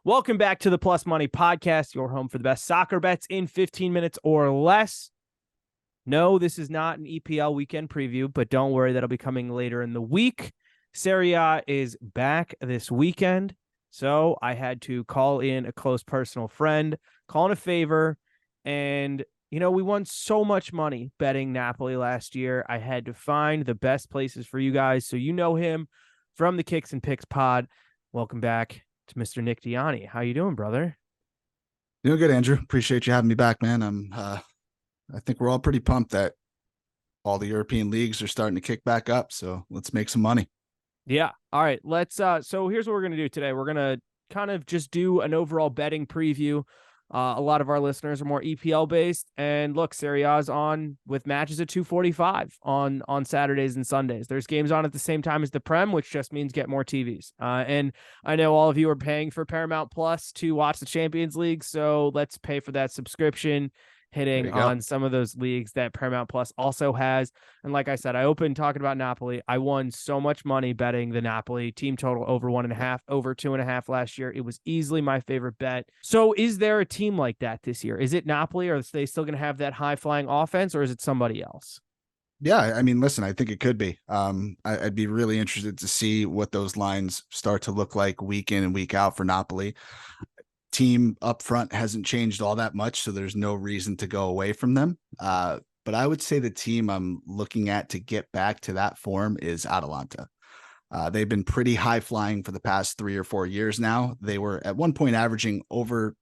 Welcome back to the Plus Money Podcast, your home for the best soccer bets in 15 minutes or less. No, this is not an EPL weekend preview, but don't worry, that'll be coming later in the week. Serie A is back this weekend, so I had to call in a close personal friend, call in a favor, and we won so much money betting Napoli last year. I had to find the best places for you guys, so you know him from the Kicks and Picks pod. Welcome back to Mr. Nick Dianni. How you doing, brother? Doing good, Andrew. Appreciate you having me back, man. I think we're all pretty pumped that all the European leagues are starting to kick back up. So let's make some money. Yeah. All right. Let's so here's what we're gonna do today. We're gonna kind of just do an overall betting preview. A lot of our listeners are more EPL based, and look, Serie A is on with matches at 2:45 on Saturdays and Sundays. There's games on at the same time as the Prem, which just means get more TVs. And I know all of you are paying for Paramount Plus to watch the Champions League, so let's pay for that subscription, hitting on some of those leagues that Paramount Plus also has. And like I said, I opened talking about Napoli. I won so much money betting the Napoli team total over 1.5, over 2.5 last year. It was easily my favorite bet. So is there a team like that this year? Is it Napoli, or are they still going to have that high flying offense, or is it somebody else? Yeah, I mean, listen, I think it could be. I'd be really interested to see what those lines start to look like week in and week out for Napoli. Team up front hasn't changed all that much, so there's no reason to go away from them. But I would say the team I'm looking at to get back to that form is Atalanta. They've been pretty high flying for the past 3 or 4 years now. They were at one point averaging over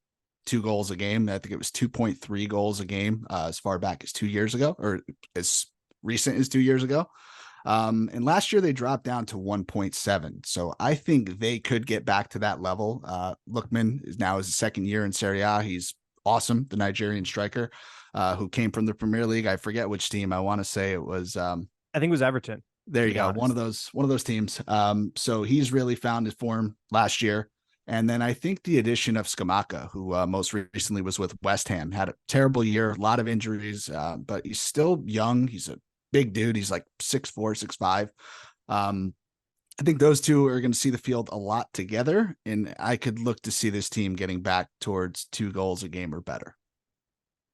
2 goals a game. I think it was 2.3 goals a game as far back as 2 years ago, or as recent as 2 years ago. And last year they dropped down to 1.7. So I think they could get back to that level. Lookman is now his second year in Serie A. He's awesome. The Nigerian striker who came from the Premier League. I forget which team. I want to say it was, I think it was Everton. There you go. One of those teams. So he's really found his form last year. And then I think the addition of Scamacca, who most recently was with West Ham, had a terrible year, a lot of injuries, but he's still young. He's a big dude. He's like 6'4", 6'5". I think those two are going to see the field a lot together, and I could look to see this team getting back towards 2 goals a game or better.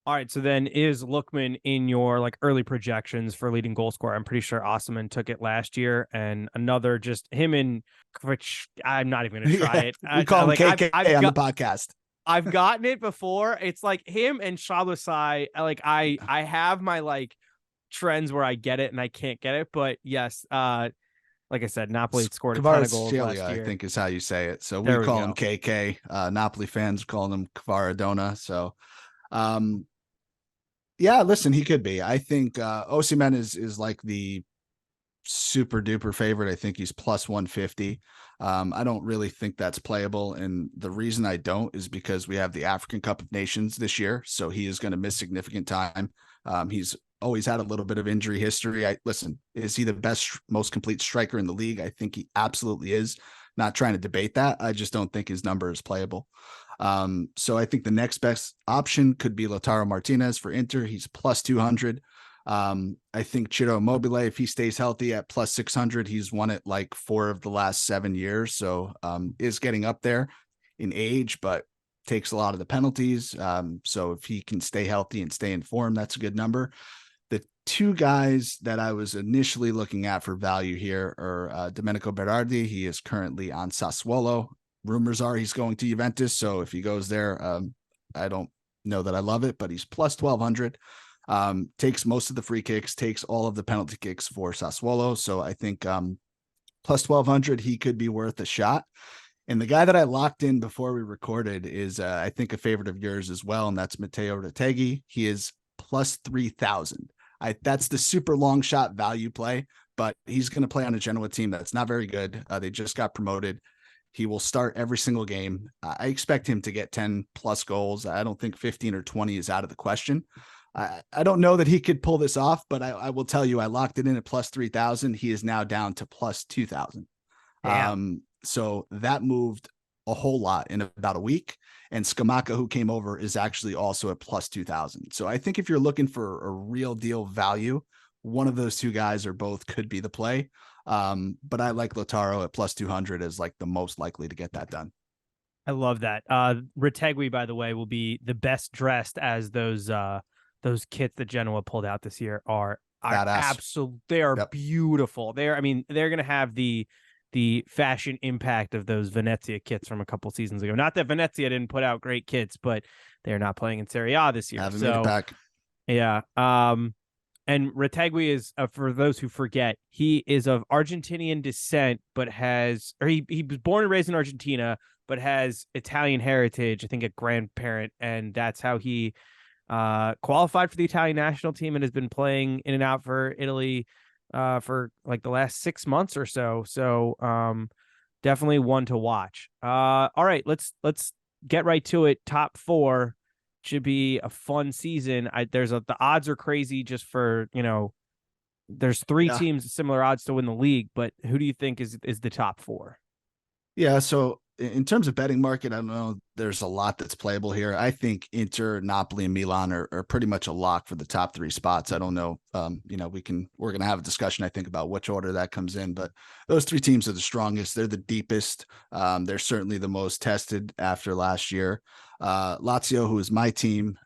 All right, so then is Lookman in your like early projections for leading goal scorer? I'm pretty sure Osman took it last year, and another just him and which I'm not even going to try it. We call him KK on the podcast. I've gotten it before. It's like him and Shabasai. Like I have my like trends where I get it and I can't get it, but yes, like I said, Napoli scored a ton of goals last year. I think is how you say it. So we call him KK. Napoli fans calling him Kvaradona. So, yeah, listen, he could be. I think Osimhen is like the super duper favorite. I think he's plus 150. I don't really think that's playable. And the reason I don't is because we have the African Cup of Nations this year. So he is going to miss significant time. He's always had a little bit of injury history. Is he the best, most complete striker in the league? I think he absolutely is. Not trying to debate that. I just don't think his number is playable. So I think the next best option could be Lautaro Martinez for Inter. He's plus 200. I think Ciro Immobile, if he stays healthy, at plus 600, he's won it like 4 of the last 7 years. So is getting up there in age, but takes a lot of the penalties. So if he can stay healthy and stay in form, that's a good number. The 2 guys that I was initially looking at for value here are Domenico Berardi. He is currently on Sassuolo. Rumors are he's going to Juventus. So if he goes there, I don't know that I love it, but he's plus 1,200. Takes most of the free kicks, takes all of the penalty kicks for Sassuolo. So I think plus 1,200, he could be worth a shot. And the guy that I locked in before we recorded is, I think, a favorite of yours as well, and that's Matteo Retegui. He is plus 3,000. That's the super long shot value play, but he's going to play on a Genoa team that's not very good. They just got promoted. He will start every single game. I expect him to get 10 plus goals. I don't think 15 or 20 is out of the question. I don't know that he could pull this off, but I will tell you, I locked it in at plus 3,000. He is now down to plus 2,000. So that moved a whole lot in about a week. And Scamacca, who came over, is actually also at plus 2,000. So I think if you're looking for a real deal value, one of those 2 guys or both could be the play. But I like Lautaro at plus 200 as like the most likely to get that done. I love that. Retegui, by the way, will be the best dressed as those kits that Genoa pulled out this year are Badass. absolute. They are Yep. beautiful. I mean, they're gonna have the fashion impact of those Venezia kits from a couple seasons ago. Not that Venezia didn't put out great kits, but they're not playing in Serie A this year. Haven't made it So back. yeah. And Retegui is, for those who forget, he is of Argentinian descent, but he was born and raised in Argentina, but has Italian heritage. I think a grandparent, and that's how he qualified for the Italian national team and has been playing in and out for Italy for like the last 6 months or so. So definitely one to watch. All right, let's get right to it. Top four should be a fun season. The odds are crazy just for, there's three Yeah. teams similar odds to win the league, but who do you think is the top four? Yeah. So in terms of betting market, I don't know. There's a lot that's playable here. I think Inter, Napoli, and Milan are pretty much a lock for the top three spots. I don't know. We're going to have a discussion, I think, about which order that comes in, but those three teams are the strongest. They're the deepest. They're certainly the most tested after last year. Lazio, who is my team,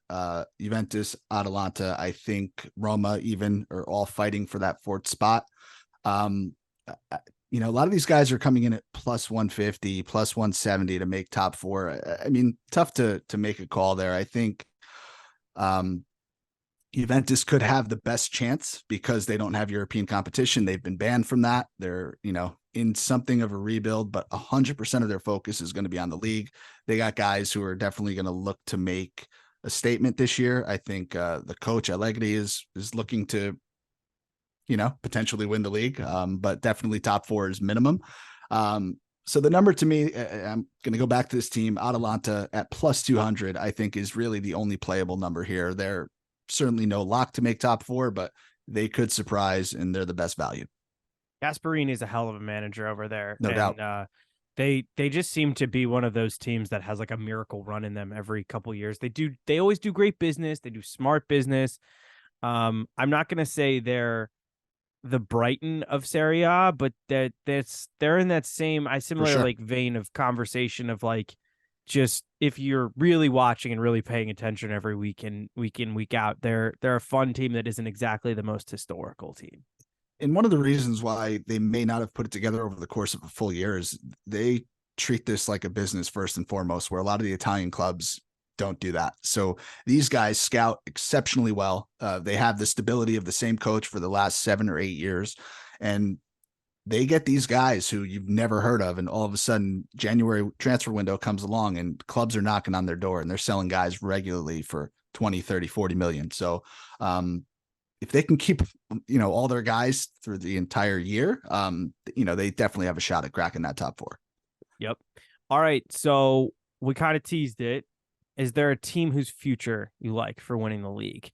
Juventus, Atalanta, I think Roma even are all fighting for that fourth spot. Um, a lot of these guys are coming in at plus 150, plus 170 to make top four. I mean, tough to make a call there. I think um, Juventus could have the best chance because they don't have European competition. They've been banned from that. They're, in something of a rebuild, but 100% of their focus is going to be on the league. They got guys who are definitely going to look to make a statement this year. I think the coach Allegri is looking to potentially win the league, but definitely top four is minimum. So the number to me, I'm going to go back to this team, Atalanta at plus 200, I think is really the only playable number here. They're certainly no lock to make top four, but they could surprise and they're the best value. Gasparini is a hell of a manager over there. No And doubt. they just seem to be one of those teams that has like a miracle run in them every couple years. They always do great business. They do smart business. I'm not going to say they're the Brighton of Serie A, but they're in that For similar sure. like vein of conversation of like, just if you're really watching and really paying attention every week in, week out, they're a fun team that isn't exactly the most historical team. And one of the reasons why they may not have put it together over the course of a full year is they treat this like a business first and foremost, where a lot of the Italian clubs don't do that. So these guys scout exceptionally well. They have the stability of the same coach for the last 7 or 8 years. And they get these guys who you've never heard of. And all of a sudden, January transfer window comes along and clubs are knocking on their door and they're selling guys regularly for 20, 30, 40 million. So if they can keep, all their guys through the entire year, they definitely have a shot at cracking that top four. Yep. All right. So we kind of teased it. Is there a team whose future you like for winning the league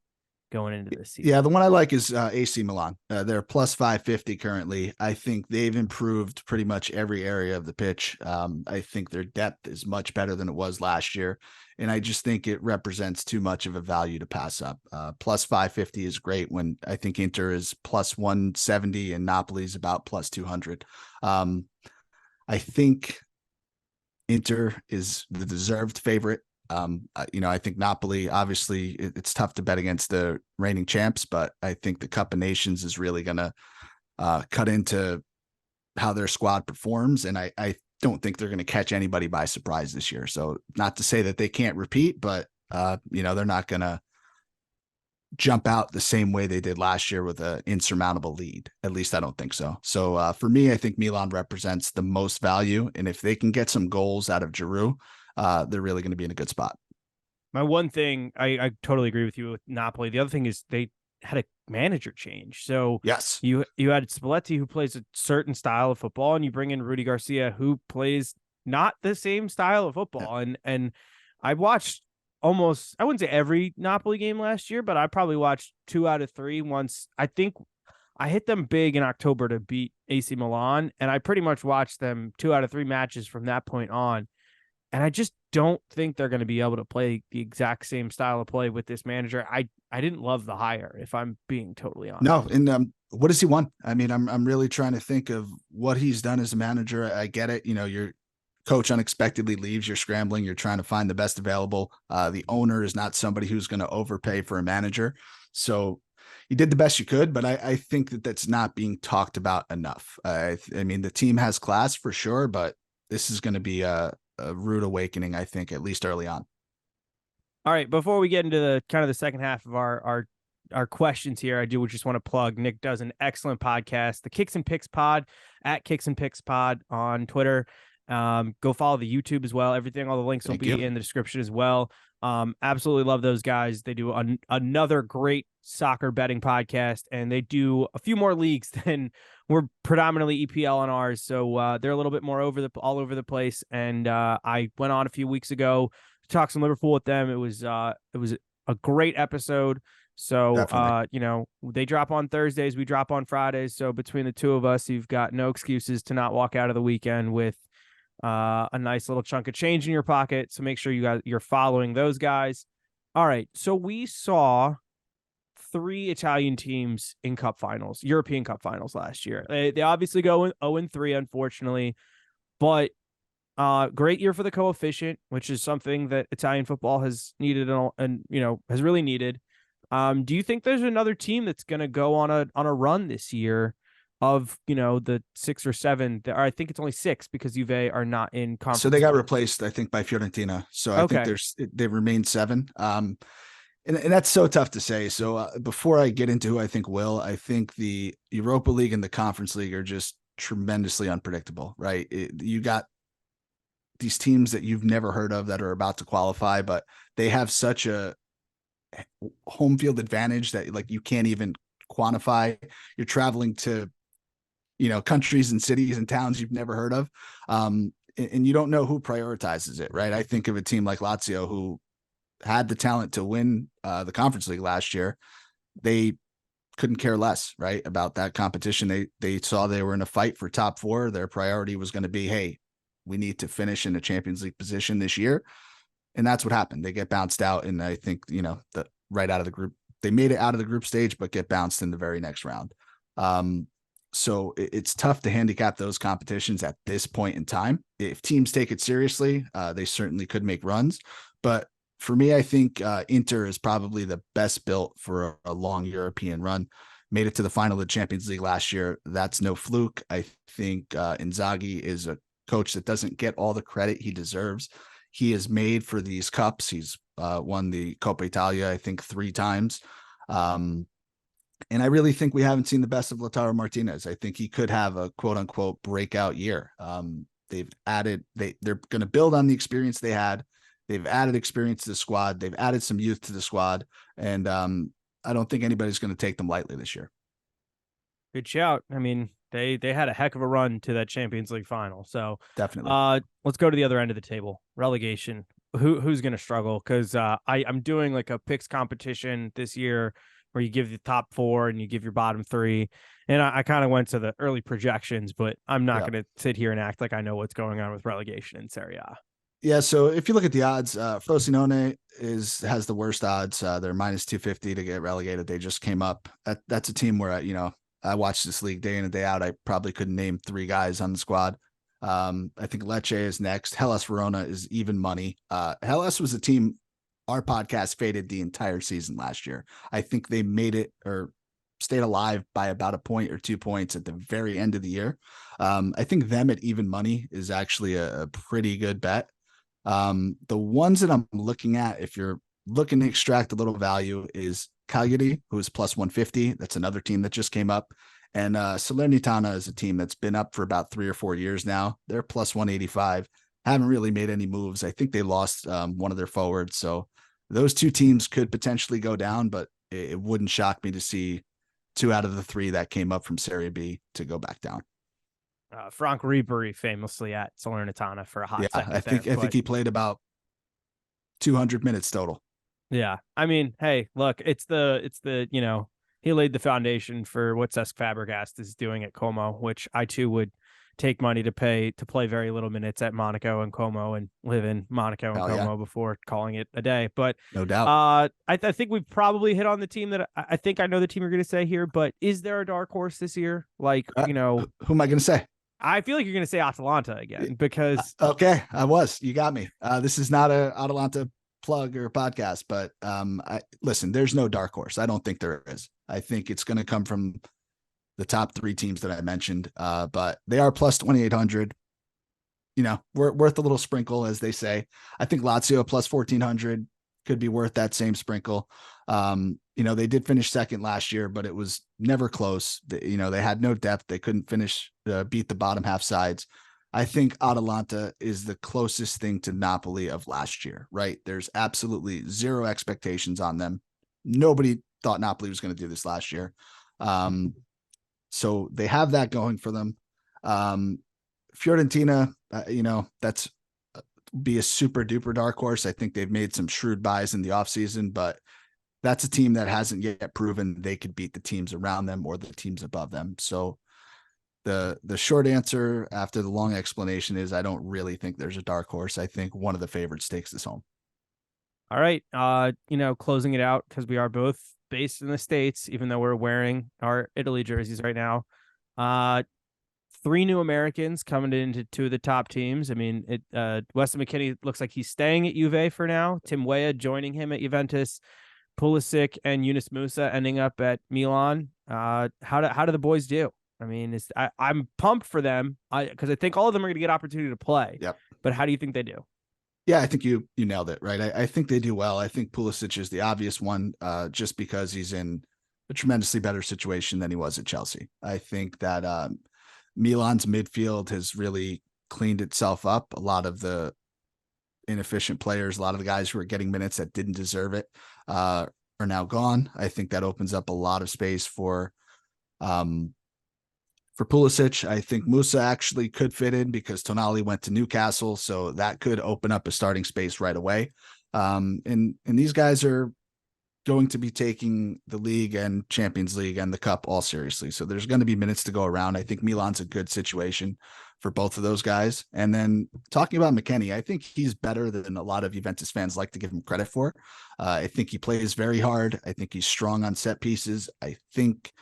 going into this season? Yeah, the one I like is AC Milan. They're plus 550 currently. I think they've improved pretty much every area of the pitch. I think their depth is much better than it was last year. And I just think it represents too much of a value to pass up. Plus 550 is great when I think Inter is plus 170 and Napoli's about plus 200. I think Inter is the deserved favorite. I think Napoli, obviously it's tough to bet against the reigning champs, but I think the Cup of Nations is really going to cut into how their squad performs. And I don't think they're going to catch anybody by surprise this year. So not to say that they can't repeat, but they're not going to jump out the same way they did last year with an insurmountable lead. At least I don't think so. So for me, I think Milan represents the most value. And if they can get some goals out of Giroud, they're really going to be in a good spot. My one thing, I totally agree with you with Napoli. The other thing is they had a manager change. So Yes. you had Spalletti, who plays a certain style of football, and you bring in Rudy Garcia, who plays not the same style of football. And I watched almost, I wouldn't say every Napoli game last year, but I probably watched 2 out of 3 once. I think I hit them big in October to beat AC Milan, and I pretty much watched them 2 out of 3 matches from that point on. And I just don't think they're going to be able to play the exact same style of play with this manager. I didn't love the hire, if I'm being totally honest. No, and what does he want? I mean, I'm really trying to think of what he's done as a manager. I get it. You're coach unexpectedly leaves, you're scrambling, you're trying to find the best available. The owner is not somebody who's going to overpay for a manager. So you did the best you could, but I think that that's not being talked about enough. I mean, the team has class for sure, but this is going to be a rude awakening, I think, at least early on. All right, before we get into the kind of the second half of our questions here, I do just want to plug Nick does an excellent podcast, the Kicks and Picks Pod, at Kicks and Picks Pod on Twitter. Go follow the YouTube as well. Everything, all the links will be in the description as well. Absolutely love those guys. They do another great soccer betting podcast, and they do a few more leagues than we're predominantly EPL on ours. So they're a little bit more all over the place. And I went on a few weeks ago to talk some Liverpool with them. It was a great episode. So they drop on Thursdays, we drop on Fridays. So between the two of us, you've got no excuses to not walk out of the weekend with a nice little chunk of change in your pocket. So make sure you're following those guys. All right. So we saw 3 Italian teams in cup finals, European cup finals last year. They obviously go 0-3, unfortunately, but great year for the coefficient, which is something that Italian football has needed and has really needed. Do you think there's another team that's going to go on a run this year of, the 6 or 7, or I think it's only 6 because Juve are not in conference? So they got replaced, I think, by Fiorentina. So I think they remain 7. And that's so tough to say. So before I get into who I think will, I think the Europa League and the Conference League are just tremendously unpredictable, right? You got these teams that you've never heard of that are about to qualify, but they have such a home field advantage that like you can't even quantify. You're traveling to countries and cities and towns you've never heard of, and you don't know who prioritizes it, right? I think of a team like Lazio who had the talent to win the Conference League last year. They couldn't care less, right, about that competition. They saw they were in a fight for top 4. Their priority was going to be, hey, we need to finish in a Champions League position this year. And that's what happened. They get bounced out. And I think, right out of the group, they made it out of the group stage, but get bounced in the very next round. So it's tough to handicap those competitions at this point in time. If teams take it seriously, they certainly could make runs. But for me, I think Inter is probably the best built for a long European run. Made it to the final of the Champions League last year. That's no fluke. I think Inzaghi is a coach that doesn't get all the credit he deserves. He is made for these cups. He's won the Coppa Italia, I think, 3 times. And I really think we haven't seen the best of Lautaro Martinez. I think he could have a quote unquote breakout year. They're going to build on the experience they had. They've added experience to the squad. They've added some youth to the squad. And I don't think anybody's going to take them lightly this year. Good shout. I mean, they had a heck of a run to that Champions League final. So definitely. Let's go to the other end of the table. Relegation. Who's going to struggle? Because I'm doing like a picks competition this year where you give the top 4 and you give your bottom 3. And I kind of went to the early projections, but I'm not going to sit here and act like I know what's going on with relegation in Serie A. Yeah, so if you look at the odds, Frosinone has the worst odds. They're minus 250 to get relegated. They just came up. That's a team where I watch this league day in and day out. I probably couldn't name 3 guys on the squad. I think Lecce is next. Hellas Verona is even money. Hellas was a team our podcast faded the entire season last year. I think they made it or stayed alive by about a point or 2 points at the very end of the year. I think them at even money is actually a pretty good bet. The ones that I'm looking at, if you're looking to extract a little value, is Cagliari, who is plus 150. That's another team that just came up. And Salernitana is a team that's been up for about 3 or 4 years now. They're plus 185. Haven't really made any moves. I think they lost one of their forwards. So those 2 teams could potentially go down, but it wouldn't shock me to see 2 out of the 3 that came up from Serie B to go back down. Frank Ribery famously at Salernitana for a hot second. I think he played about 200 minutes total. Yeah. I mean, hey, look, it's the he laid the foundation for what Cesc Fabregas is doing at Como, which I too would take money to play very little minutes at Monaco and Como and live in Monaco and Como before calling it a day. But no doubt. I think we've probably hit on the team that I think I know the team you're going to say here, but is there a dark horse this year? Like, who am I going to say? I feel like you're going to say Atalanta again because Okay, you got me. This is not a Atalanta plug or podcast, but listen, there's no dark horse. I don't think there is. I think it's going to come from the top three teams that I mentioned, but they are plus 2,800. We're worth a little sprinkle, as they say. I think Lazio plus 1,400 could be worth that same sprinkle. They did finish second last year, but it was never close. They had no depth. They couldn't beat the bottom half sides. I think Atalanta is the closest thing to Napoli of last year, right? There's absolutely zero expectations on them. Nobody thought Napoli was going to do this last year. So they have that going for them. Fiorentina, that's be a super duper dark horse. I think they've made some shrewd buys in the offseason, but that's a team that hasn't yet proven they could beat the teams around them or the teams above them. So the short answer after the long explanation is I don't really think there's a dark horse. I think one of the favorites takes this home. All right. Closing it out because we are both based in the States, even though we're wearing our Italy jerseys right now. Three new Americans coming into two of the top teams. I mean, Weston McKennie looks like he's staying at Juve for now. Tim Weah joining him at Juventus. Pulisic and Yunus Musa ending up at Milan. How do the boys do? I mean, I'm pumped for them because I think all of them are going to get opportunity to play. Yep. But how do you think they do? Yeah, I think you nailed it, right? I think they do well. I think Pulisic is the obvious one, just because he's in a tremendously better situation than he was at Chelsea. I think that Milan's midfield has really cleaned itself up. A lot of the inefficient players, a lot of the guys who are getting minutes that didn't deserve it, are now gone. I think that opens up a lot of space for Pulisic. I think Musa actually could fit in because Tonali went to Newcastle, so that could open up a starting space right away. And these guys are going to be taking the league and Champions League and the cup all seriously. So there's going to be minutes to go around. I think Milan's a good situation for both of those guys. And then talking about McKennie, I think he's better than a lot of Juventus fans like to give him credit for. I think he plays very hard. I think he's strong on set pieces. I think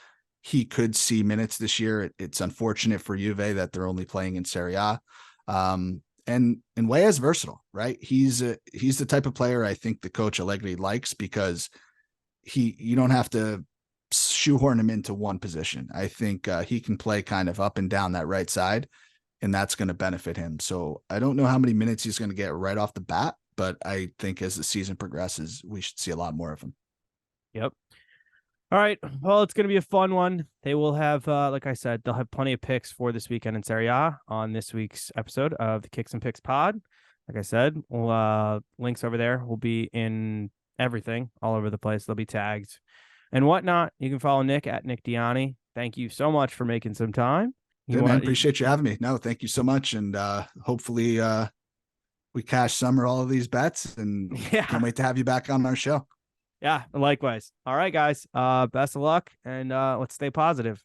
he could see minutes this year. It's unfortunate for Juve that they're only playing in Serie A. And Weah is versatile, right? He's the type of player I think the coach Allegri likes because you don't have to shoehorn him into one position. I think he can play kind of up and down that right side, and that's going to benefit him. So I don't know how many minutes he's going to get right off the bat, but I think as the season progresses, we should see a lot more of him. Yep. All right. Well, it's going to be a fun one. They will have, like I said, they'll have plenty of picks for this weekend in Serie A on this week's episode of the Kicks and Picks pod. Like I said, links over there will be in everything all over the place. They'll be tagged and whatnot. You can follow Nick at Nick Dianni. Thank you so much for making some time. Man, appreciate you having me. No, thank you so much. And hopefully we cash some or all of these bets, and can't wait to have you back on our show. Yeah, likewise. All right, guys. Best of luck, and let's stay positive.